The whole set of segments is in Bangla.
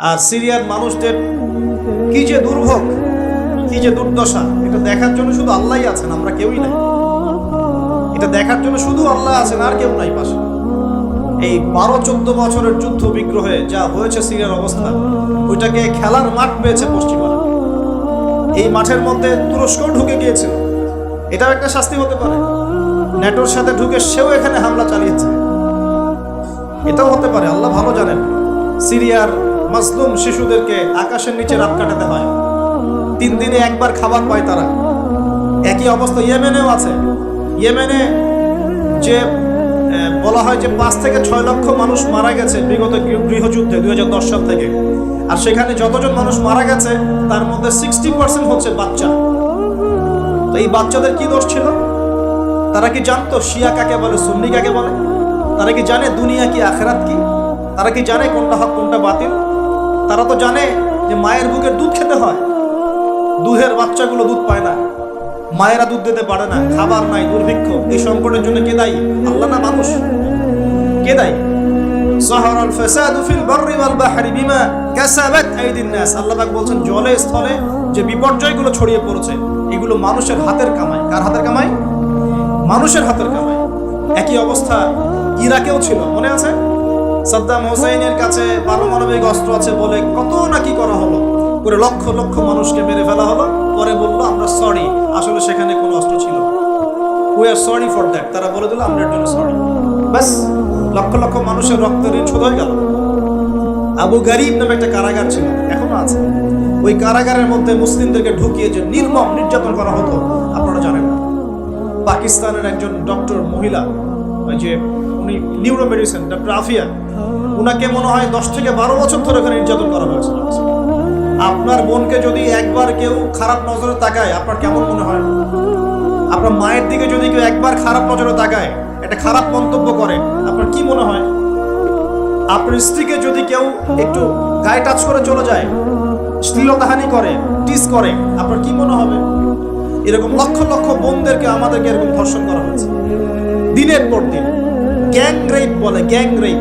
আর সিরিয়ার মানুষদের কি যে দুর্ভোগ, কি যে দুর্দশা, এটা দেখার জন্য শুধু আল্লাহই আছেন, আমরা কেউই নাই। এটা দেখার জন্য শুধু আল্লাহ আছেন, আর কেউ নাই পাশে। এই 12-14 বছরের যুদ্ধ বিগ্রহে যা হয়েছে সিরিয়ার অবস্থা, ওইটাকে খেলার মাঠ পেয়েছে পশ্চিমারা। এই মাঠের মধ্যে তুরস্কও ঢুকে গিয়েছিল, এটাও একটা শাস্তি হতে পারে। ন্যাটোর সাথে ঢুকে সেও এখানে হামলা চালিয়েছে, এটাও হতে পারে, আল্লাহ ভালো জানেন। সিরিয়ার মাজলুম শিশুদেরকে আকাশের নিচে রাত কাটাতে হয়, 3 দিনে একবার খাবার পায় তারা। একই অবস্থা ইয়েমেনেও আছে। ইয়েমেনে যে বলা হয় যে 5 থেকে 6 লক্ষ মানুষ মারা গেছে বিগত গৃহযুদ্ধে 2010 সাল থেকে, আর সেখানে যতজন মানুষ মারা গেছে তার মধ্যে 60% হচ্ছে বাচ্চা। তো এই বাচ্চাদের কি দোষ ছিল? তারা কি জানতো শিয়া কাকে বলে, সুন্নি কাকে বলে? তারা কি জানে দুনিয়া কি, আখেরাত কি? তারা কি জানে কোনটা হক কোনটা বাতিল? তারা তো জানে যে মায়ের বুকের দুধ খেতে হয়, দুধের বাচ্চাগুলো দুধ পায় না, মায়েরা দুধ দিতে পারে না, খাবার নাই, দুর্ভিক্ষ। এই সংকটের জন্য কে দায়ী? আল্লাহ না মানুষ? কে দায়ী? যাহারাল ফাসাদু ফিল বাররি ওয়াল বাহরি বিমা কাসাবাত আইদিন নাস। আল্লাহ পাক বলছেন জলে স্থলে যে বিপর্যয়গুলো ছড়িয়ে পড়েছে এগুলো মানুষের হাতের কামাই। কার হাতের কামাই? মানুষের হাতের কামাই। একই অবস্থা ইরাকেও ছিল, মনে আছে? সাদ্দাম হোসেনের কাছে পারমাণবিক অস্ত্র আছে বলে কত নাকি করা হলো, করে লক্ষ লক্ষ মানুষকে মেরে ফেলা হলো। পরে বললো আমরা সরি, আসলে সেখানে কোনো অস্ত্র ছিল না, we are sorry for that. তারা বলে দিল আমরা এর জন্য সরি, ব্যাস লক্ষ লক্ষ মানুষের রক্তের ঋণ শোধ হয়ে গেল। আবু গারিব নামে একটা কারাগার ছিল, এখনো আছে। ওই কারাগারের মধ্যে মুসলিমদেরকে ঢুকিয়ে যে নির্মম নির্যাতন করা হতো আপনারা জানেন না। পাকিস্তানের একজন ডক্টর মহিলা, ওই যে উনি নিউরো মেডিসিন ডক্টর আফিয়া, উনাকে মনে হয় 10 থেকে 12 বছর ধরে ওখানে নির্যাতন করা হয়েছিল। আপনার বোনকে যদি একবার কেউ খারাপ নজরে তাকায় আপনার কেমন মনে হয়? আপনার মায়ের দিকে যদি কেউ একবার খারাপ নজরে তাকায়, একটা খারাপ মন্তব্য করে, আপনার কি মনে হয়? আপনার স্ত্রীকে যদি কেউ একটু গায়ে টাচ করে চলে যায়, শ্লীলতাহানি করে, টিস করে, আপনার কি মনে হবে? এরকম লক্ষ লক্ষ বোনদেরকে আমাদেরকে এরকম ধর্ষণ করা হয়েছে দিনের পর দিন। গ্যাং রেপ বলে, গ্যাং রেপ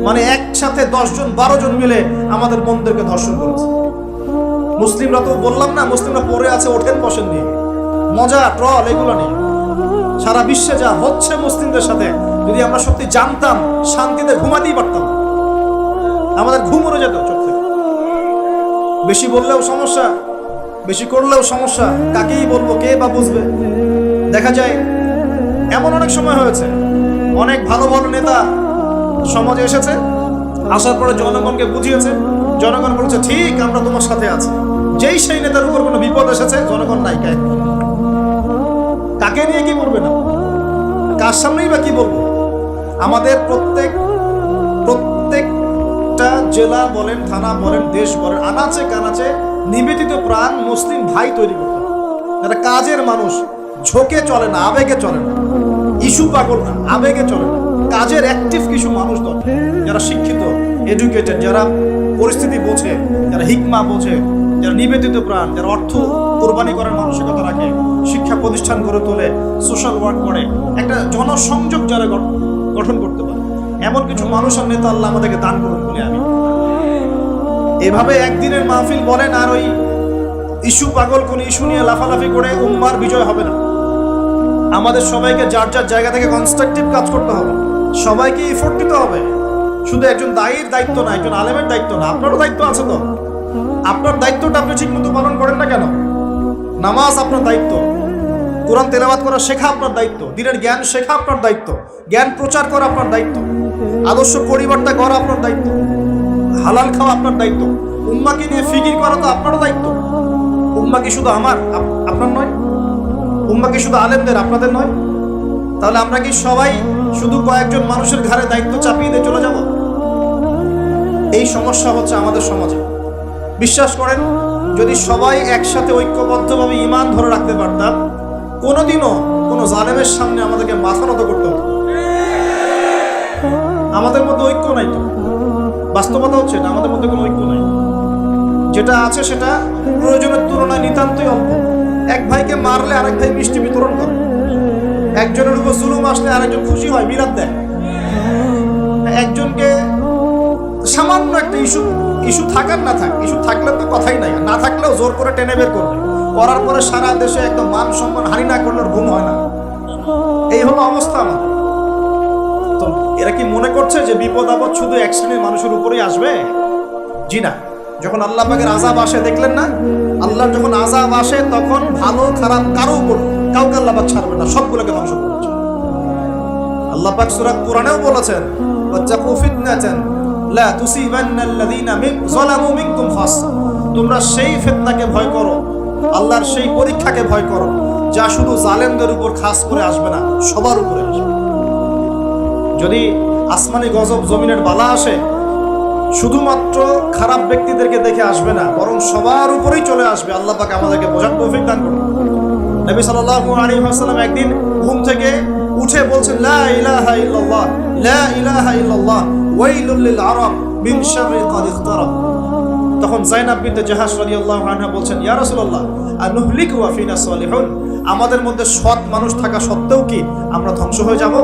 মানে একসাথে 10 জন 12 জন মিলে আমাদের বোনদেরকে ধর্ষণ করেছে। মুসলিমরা তো বললাম না, মুসলিমরা পড়ে আছে ওঠেন বসেন নিয়ে, মজা ট্রল এগুলো নিয়ে। সারা বিশ্বে যা হচ্ছে মুসলিমদের সাথে, যদি আমরা সত্যি জানতাম শান্তিতে ঘুমাতেই পারতাম, আমাদের ঘুম উড়ে যেত চোখ থেকে। বেশি বললেও সমস্যা, বেশি করলেও সমস্যা, কাকেই বলবো, কে বা বুঝবে? দেখা যায় এমন অনেক সময় হয়েছে, অনেক ভালো ভালো নেতা সমাজে এসেছে, আসার পরে জনগণকে বুঝিয়েছে, জনগণ বলেছে ঠিক আমরা তোমার সাথে আছি। যেই সেই নেতার উপর কোনো বিপদ এসেছে, জনগণ নাই, কাকে নিয়ে কি করবে না, কার সামনেই বা কি বলবো? আমাদের প্রত্যেকটা জেলা বলেন, থানা বলেন, দেশ বলেন, আনাচে কানাচে নিবেদিত প্রাণ মুসলিম ভাই তৈরি করতে হবে, যারা কাজের মানুষ, ঝোঁকে চলে না, আবেগে চলে না, ইস্যু পাগল না, আবেগে চলে না, কাজের অ্যাক্টিভ কিছু মানুষ দরকার, যারা শিক্ষিত, এডুকেটেড, যারা পরিস্থিতি বোঝে, যারা হিকমা বোঝে, যারা নিবেদিত প্রাণ, যারা অর্থ কোরবানি করার মানসিকতা রাখে, শিক্ষা প্রতিষ্ঠান গড়ে তোলে, সোশ্যাল ওয়ার্ক করে, একটা জনসংযোগ যারা গঠন করতে পারে, এমন কিছু মানুষ আর নেতা আল্লাহ আমাদেরকে দান করুন বলে আমি। এভাবে একদিনের মাহফিল বলেন আর ওই ইস্যু পাগল কোন ইস্যু নিয়ে লাফালাফি করে উম্মার বিজয় হবে না। আমাদের সবাইকে যার যার জায়গা থেকে কনস্ট্রাকটিভ কাজ করতে হবে, সবাইকে এফোর্ট দিতে হবে। শুধু একজন দায়ীর দায়িত্ব না, একজন আলেমের দায়িত্ব না, আপনারও দায়িত্ব আছে। তো আপনার দায়িত্বটা আপনি ঠিক মতো পালন করেন না কেন? নামাজ আপনার দায়িত্ব, কোরআন তেলাওয়াত করা শেখা আপনার দায়িত্ব, দিনের জ্ঞান শেখা আপনার দায়িত্ব, জ্ঞান প্রচার করা আপনার দায়িত্ব, আদর্শ পরিবর্তন করা আপনার দায়িত্ব, হালাল খাওয়া আপনার দায়িত্ব, উম্মাকে নিয়ে ফিকির করা তো আপনারও দায়িত্ব। উম্মা কি শুধু আমার, আপনার নয়? উম্মা কি শুধু আলেমদের, আপনাদের নয়? তাহলে আমরা কি সবাই শুধু কয়েকজন মানুষের ঘাড়ে দায়িত্ব চাপিয়ে দিয়ে চলে যাব? এই সমস্যা হচ্ছে আমাদের সমাজে। বিশ্বাস করেন, যদি সবাই একসাথে ঐক্যবদ্ধভাবে ঈমান ধরে রাখতে পারতাম, কোনোদিনও কোনো জালেমের সামনে আমাদেরকে মাথা নত করতে হতো। আমাদের মধ্যে ঐক্য নাই, তো বাস্তবতা হচ্ছে না, আমাদের মধ্যে কোনো ঐক্য নাই। যেটা আছে সেটা প্রয়োজনের তুলনায় নিতান্তই অল্প। এক ভাইকে মারলে আরেক ভাই মিষ্টি বিতরণ করে, একজনের উপর জুলুম আসলে আরেকজন খুশি হয়, মিলাদ দেয়। একজনকে সামান্য একটা ইস্যু ইস্যু থাকার না থাক, ইস্যু থাকলে তো কথাই নাই, না থাকলেও জোর করে টেনে বের করবে, করার পরে সারা দেশে একদম মান সম্মান হানি না করলে ঘুম হয় না। এই হলো অবস্থা আমাদের। তো এরা কি মনে করছে যে বিপদ আপদ শুধু এক শ্রেণীর মানুষের উপরেই আসবে? জি না। যখন আল্লাহ পাকের আযাব আসে, দেখলেন না, আল্লাহর যখন আযাব আসে তখন ভালো খারাপ কারো উপর কাউকে আল্লাহ পাক ছাড়বে না, সবগুলোকে ধ্বংস করবে। আল্লাহ পাক সূরা কোরআনেও বলেছেন, ওয়াত্তাকু ফিতনাতান লা তুসিবান্নাল্লাযীনা যালামু মিনকুম খাসসা, তোমরা সেই ফিতনাকে ভয় করো, আল্লাহর সেই পরীক্ষাকে ভয় করো যা শুধু জালেমদের উপর খাস করে আসবে না, সবার উপরে আসবে। যদি আসমানি গজব জমিনের বালা আসে, শুধুমাত্র খারাপ ব্যক্তিদেরকে দেখে আসবে না, বরং সবার উপরেই চলে আসবে। আল্লাহ পাক আমাদেরকে বোঝার তৌফিক দান করুন। নবী সাল্লাল্লাহু আলাইহি ওয়াসাল্লাম একদিন ঘুম থেকে উঠে বলছেন, লা ইলাহা ইল্লাল্লাহ, লা ইলাহা ইল্লাল্লাহ, ওয়াইলুল লিল আরাব মিন শাররি ক্বাদ ইখতারাব। তখন যায়েনাব বিনতে জাহাশ রাদিয়াল্লাহু আনহা বলছেন, ইয়া রাসূলুল্লাহ, আনুহলিকু ওয়া ফিনা সালিহুন, আমাদের মধ্যে সৎ মানুষ থাকা সত্ত্বেও কি আমরা ধ্বংস হয়ে যাব?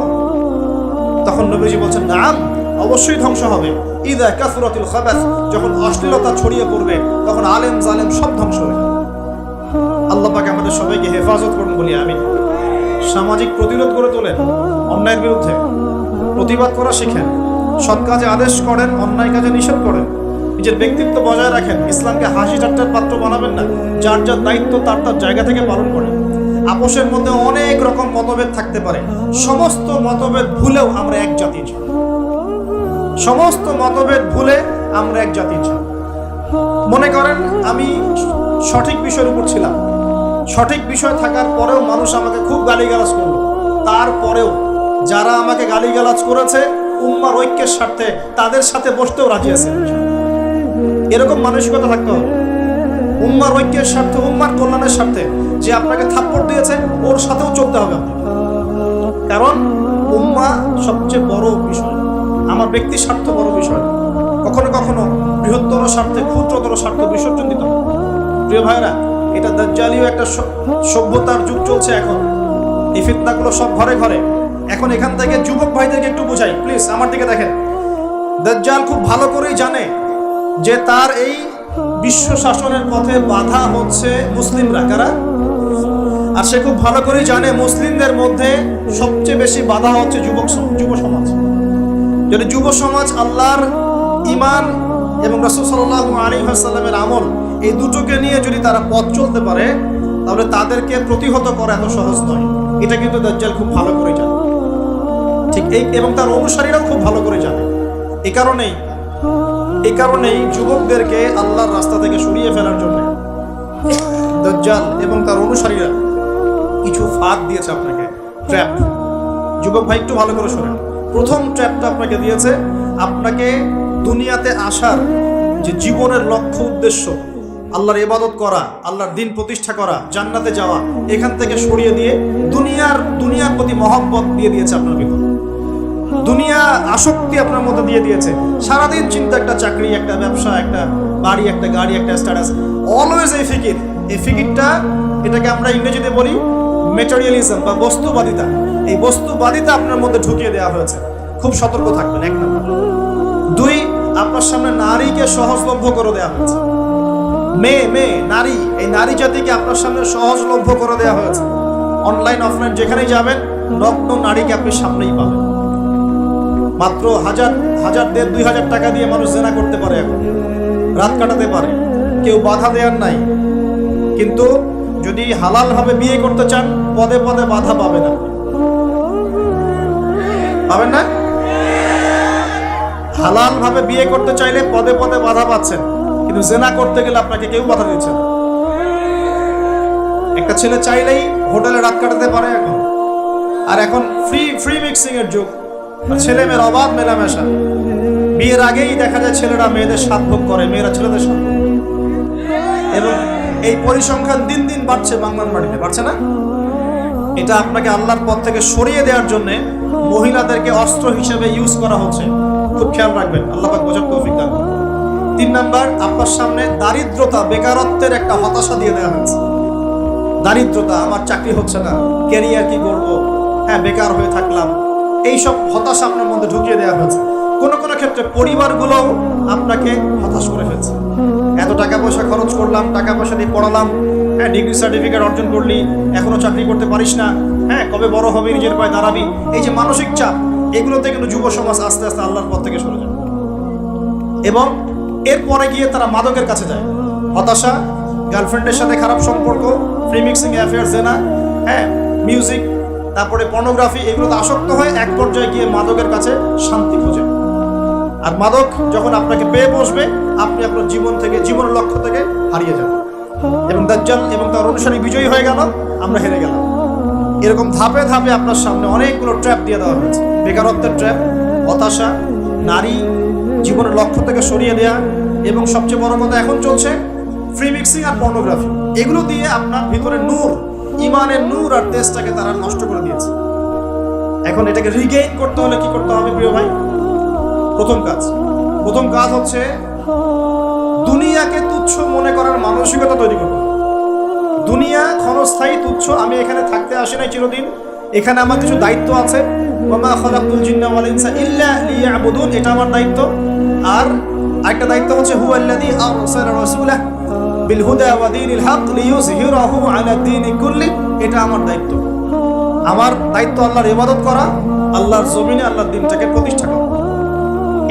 তখন নবীজি বলছেন, নাম, অবশ্যই ধ্বংস হবে। ইযা কাসরাতুল খাবাস, যখন অশ্লীলতা ছড়িয়ে পড়বে তখন আলেম জালেম সব ধ্বংস হয়ে যাবে। আল্লাহ পাক আমাদের সবাইকে হেফাজত করুন বলি আমিন। সামাজিক প্রতিরোধ করে তোলেন, অন্যায়ের বিরুদ্ধে প্রতিবাদ করা শিখেন, সৎ কাজে আদেশ করেন, অন্যায় কাজে নিষেধ করেন, নিজের ব্যক্তিত্ব বজায় রাখেন, ইসলামকে হাসি ঠাট্টার পাত্র বানাবেন না, যার যার দায়িত্ব তার তার জায়গা থেকে পালন করেন। আপোষের মধ্যে অনেক রকম মতভেদ থাকতে পারে, সমস্ত মতভেদ ভুলেও আমরা এক জাতি, সমস্ত মতভেদ ভুলে আমরা এক জাতি। মনে করেন আমি সঠিক বিষয়ের উপর ছিলাম, সঠিক বিষয় থাকার পরেও মানুষ আমাকে খুব গালিগালাজ করলো, তারপরেও যারা আমাকে গালিগালাজ করেছে উম্মার ঐক্যের স্বার্থে তাদের সাথে বসতেও রাজি আছে। এরকম মানসিকতা থাকতে হবে, উম্মার ঐক্যের স্বার্থে, উম্মার কল্যাণের স্বার্থে। যে আপনাকে থাপ্পড় দিয়েছে ওর সাথেও চলতে হবে আপনাকে, কারণ উম্মা সবচেয়ে বড় বিষয়, আমার ব্যক্তির স্বার্থ বড় বিষয়। কখনো কখনো বৃহত্তর স্বার্থে ক্ষুদ্রতর স্বার্থ বিসর্জন দিতে হবে। প্রিয় ভাইরা, এটা দাজ্জালীয় একটা সভ্যতার যুগ চলছে এখন। এই ফিতনাগুলো সব ঘরে ঘরে। এখন এখান থেকে যুবক ভাইদেরকে একটু বোঝাই, প্লিজ আমার দিকে দেখেন। দাজ্জাল খুব ভালো করেই জানে যে তার এই বিশ্ব শাসনের পথে বাধা হচ্ছে মুসলিমরা, কারা? আর সে খুব ভালো করেই জানে মুসলিমদের মধ্যে সবচেয়ে বেশি বাধা হচ্ছে যুব সমাজ। যদি যুব সমাজ আল্লাহর ঈমান এবং রাসূল সাল্লাল্লাহু আলাইহি ওয়াসাল্লামের আমল এই দুটোকে নিয়ে যদি তারা পথ চলতে পারে, তাহলে তাদেরকে প্রতিহত করা এত সহজ নয়। এটা কিন্তু দাজ্জাল খুব ভালো করে জানে, ঠিক এই, এবং তার অনুসারীরাও খুব ভালো করে জানে। এই কারণেই যুবকদেরকে আল্লাহর রাস্তা থেকে সরিয়ে ফেলার জন্য দাজ্জাল এবং তার অনুসারীরা কিছু ফাঁদ দিয়েছে আপনাকে, ট্র্যাপ। যুবক ভাই একটু ভালো করে শোনেন। প্রথম ট্র্যাপটা আপনাকে দিয়েছে, আপনাকে দুনিয়াতে আসার যে জীবনের লক্ষ্য উদ্দেশ্য, আল্লাহর ইবাদত করা, আল্লাহর দ্বীন প্রতিষ্ঠা করা, জান্নাতে যাওয়া, এখান থেকে সরিয়ে দিয়ে দুনিয়ার প্রতি মহব্বত দিয়ে দিয়েছে আপনার ভিতর, দুনিয়া আসক্তি আপনার মধ্যে দিয়ে দিয়েছে। সারাদিন চিন্তা, একটা চাকরি, একটা ব্যবসা, একটা বাড়ি, একটা গাড়ি, একটা স্ট্যাটাস, অলওয়েজ এই ফিকিরটা, এটাকে আমরা ইংরেজিতে বলি ম্যাটেরিয়ালিজম বা বস্তুবাদিতা। এই বস্তুবাদিতা আপনার মধ্যে ঢুকিয়ে দেওয়া হয়েছে। খুব সতর্ক থাকবেন, এক নম্বর। দুই, আপনার সামনে নারীকে সহজলভ্য করে দেওয়া হয়েছে। মেয়ে নারী, এই নারী জাতিকে আপনার সামনে সহজলভ্য করে দেওয়া হয়েছে। অনলাইন অফলাইন যেখানেই যাবেন নগ্ন নারীকে আপনি সামনেই পাবেন। মাত্র 1000, 1500, 2000 টাকা দিয়ে মানুষ জেনা করতে পারে, এখন রাত কাটাতে পারে, কেউ বাধা দেওয়ার নাই। কিন্তু যদি হালাল ভাবে বিয়ে করতে চান, পদে পদে বাধা পাবেন না, পাবেন না? হালাল ভাবে বিয়ে করতে চাইলে পদে পদে বাধা পাচ্ছেন, কিন্তু জেনা করতে গেলে আপনাকে কেউ বাধা দিচ্ছে না। একটা ছেলে চাইলেই হোটেলে রাত কাটাতে পারে এখন, আর এখন ফ্রি মিক্সিং এর যুগ, ছেলে মেয়ের অবাধ মেলামেশা। বিয়ের আগেই দেখা যায় ছেলেরা মেয়েদের সাত ভোগ করে, মেয়েরা ছেলেদের সাত ভোগ, এবং এই পরিসংখ্যান দিন দিন বাড়ছে বাংলার মাটিতে, বাড়ছে না? এটা আপনাকে আল্লাহর পথ থেকে সরিয়ে দেওয়ার জন্য মহিলাদেরকে অস্ত্র হিসেবে ইউজ করা হচ্ছে। খুব খেয়াল রাখবেন, আল্লাহ পাক বোঝার তৌফিক দান করুন। 3 নাম্বার, আপনার সামনে দারিদ্রতা, বেকারত্বের একটা হতাশা দিয়ে দেওয়া হয়েছে। দারিদ্রতা, আমার চাকরি হচ্ছে না, ক্যারিয়ার কি করবো, হ্যাঁ বেকার হয়ে থাকলাম, এইসব হতাশা আপনার মধ্যে ঢুকিয়ে দেওয়া হয়েছে। কোনো কোনো ক্ষেত্রে পরিবারগুলো আপনাকে হতাশ করে ফেলছে। এত টাকা পয়সা খরচ করলাম, টাকা পয়সা দিয়ে পড়ালাম, হ্যাঁ ডিগ্রি সার্টিফিকেট অর্জন করলি, এখনো চাকরি করতে পারিস না, হ্যাঁ কবে বড় হবে, নিজের পায়ে দাঁড়াবি। এই যে মানসিক চাপ, এগুলোতে কিন্তু যুব সমাজ আস্তে আস্তে আল্লাহর পথ থেকে সরে যায় এবং এরপরে গিয়ে তারা মাদকের কাছে যায়। হতাশা, গার্লফ্রেন্ডের সাথে খারাপ সম্পর্ক, ফ্রি মিক্সিং অ্যাফেয়ার, জেনা, হ্যাঁ মিউজিক, তারপরে পর্নোগ্রাফি, এগুলোতে আসক্ত হয়। এক পর্যায়ে গিয়ে মাদকের কাছে শান্তি খোঁজে। আর মাদক যখন আপনাকে পেয়ে বসবে, আপনি আপনার জীবন থেকে, জীবনের লক্ষ্য থেকে হারিয়ে যাবেন এবং দাজ্জাল এবং তার অনুসারী বিজয়ী হয়ে গেল, আমরা হেরে গেলাম। এরকম ধাপে ধাপে আপনার সামনে অনেকগুলো ট্র্যাপ দিয়ে দেওয়া হয়েছে। বেকারত্বের ট্র্যাপ, হতাশা, নারী, জীবনের লক্ষ্য থেকে সরিয়ে দেওয়া, এবং সবচেয়ে বড় কথা এখন চলছে ফ্রি মিক্সিং আর পর্নোগ্রাফি। এগুলো দিয়ে আপনার ভিতরে নূর, ইমানের নূর আর তেজটাকে তারা নষ্ট করে দিয়েছে। এখন এটাকে রিগেইন করতে হলে কি করতে হবে প্রিয় ভাই? প্রথম কাজ হচ্ছে দুনিয়াকে তুচ্ছ মনে করার মানসিকতা তৈরি করতে হবে। দুনিয়া ক্ষণস্থায়ী, তুচ্ছ। আমি এখানে থাকতে আসি নাই চিরদিন, এখানে আমার কিছু দায়িত্ব আছে। ওয়ামা খালাকতুল জিন্না ওয়াল ইনসা ইল্লা লিয়াবুদুন, এটা আমার দায়িত্ব। আর আরেকটা দায়িত্ব হচ্ছে হুয়াল্লাযী আরসালা রাসূলাহু বিল হুদা ওয়া দীনিল হক লিইয়ুযহিরাহু আলা দীনি কুল্লি, এটা আমার দায়িত্ব। আমার দায়িত্ব আল্লাহর ইবাদত করা, আল্লাহর জমিনে আল্লাহর দ্বীনটাকে প্রতিষ্ঠা করা।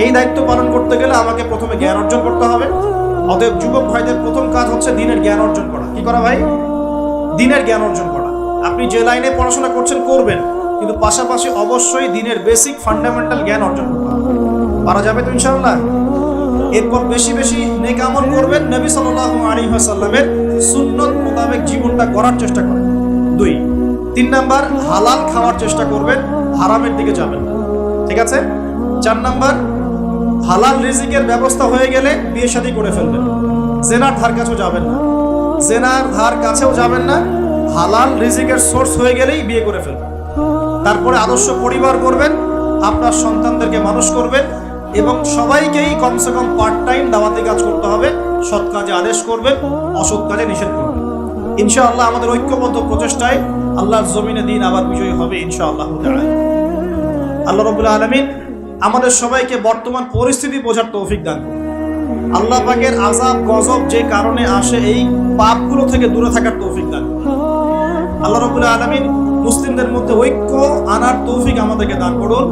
এই দায়িত্ব পালন করতে গেলে আমাকে প্রথমে জ্ঞান অর্জন করতে হবে। অতএব যুবক ভাইদের প্রথম কাজ হচ্ছে দ্বীনের জ্ঞান অর্জন করা। কি করা ভাই? দ্বীনের জ্ঞান অর্জন করা। আপনি যে লাইনে পড়াশোনা করছেন করবেন, কিন্তু পাশাপাশি অবশ্যই দ্বীনের বেসিক ফান্ডামেন্টাল জ্ঞান অর্জন করতে হবে। পারা যাবে তো ইনশাআল্লাহ? এরপর বেশি বেশি নেক আমল করবেন, নবী সাল্লাল্লাহু আলাইহি ওয়াসাল্লামের সুন্নত মোতাবেক জীবনটা গড়ার চেষ্টা করেন। 2, 3 নাম্বার, হালাল খাওয়ার চেষ্টা করবেন, হারামের দিকে যাবেন না। ঠিক আছে? 4 নাম্বার, হালাল রিজিকের ব্যবস্থা হয়ে গেলে বিয়ে শাদী করে ফেলবেন। জেনার ধার কাছেও যাবেন না, হালাল রিজিকের সোর্স হয়ে গেলেই বিয়ে করে ফেলবেন। তারপরে আদর্শ পরিবার করবেন, আপনার সন্তানদেরকে মানুষ করবেন এবং সবাইকেই কমসে কম পার্ট টাইম দাওয়াতি কাজ করতে হবে। সৎ কাজে আদেশ করবেন, অসৎ কাজে নিষেধ করবেন। ইনশাআল্লাহ আমাদের ঐক্যবদ্ধ প্রচেষ্টায় আল্লাহর জমিনে দিন আবার বিজয়ী হবে ইনশাআল্লাহ তাআলা। আল্লাহ রাব্বুল আলামিন আমাদের সবাইকে বর্তমান পরিস্থিতি বোঝার তৌফিক দান করুন। আল্লাহ পাকের আযাব গজব যে কারণে আসে, এই পাপগুলো থেকে দূরে থাকার তৌফিক দান করুন। আল্লাহ রাব্বুল আলামিন মুসলিমদের মধ্যে ঐক্য আনার তৌফিক আমাদেরকে দান করুন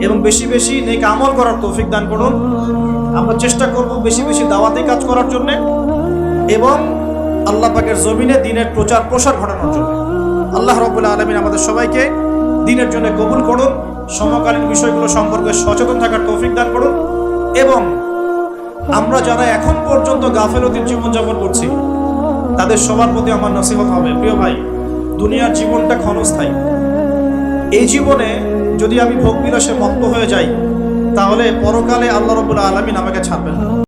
এবং বেশি বেশি নেক আমল করার তৌফিক দান করুন। আমরা চেষ্টা করব বেশি বেশি দাওয়াতি কাজ করার জন্য এবং আল্লাহ পাকের জমিনে দ্বীনের প্রচার প্রসার ঘটানোর জন্য। আল্লাহ রাব্বুল আলামিন আমাদের সবাইকে দ্বীনের জন্য কবুল করুন, সমকালীন বিষয়গুলো সম্পর্কে সচেতন থাকার তৌফিক দান করুন এবং আমরা যারা এখন পর্যন্ত গাফেলতির জীবনযাপন করছি তাদের সবার প্রতি আমার নসিহত হবে, প্রিয় ভাই, দুনিয়ার জীবনটা ক্ষণস্থায়ী। এই জীবনে যদি আমি ভোগ বিলাসে মত্ত হয়ে যাই, তাহলে পরকালে আল্লাহ রাব্বুল আলামিন আমাকে ছাড়বেন না।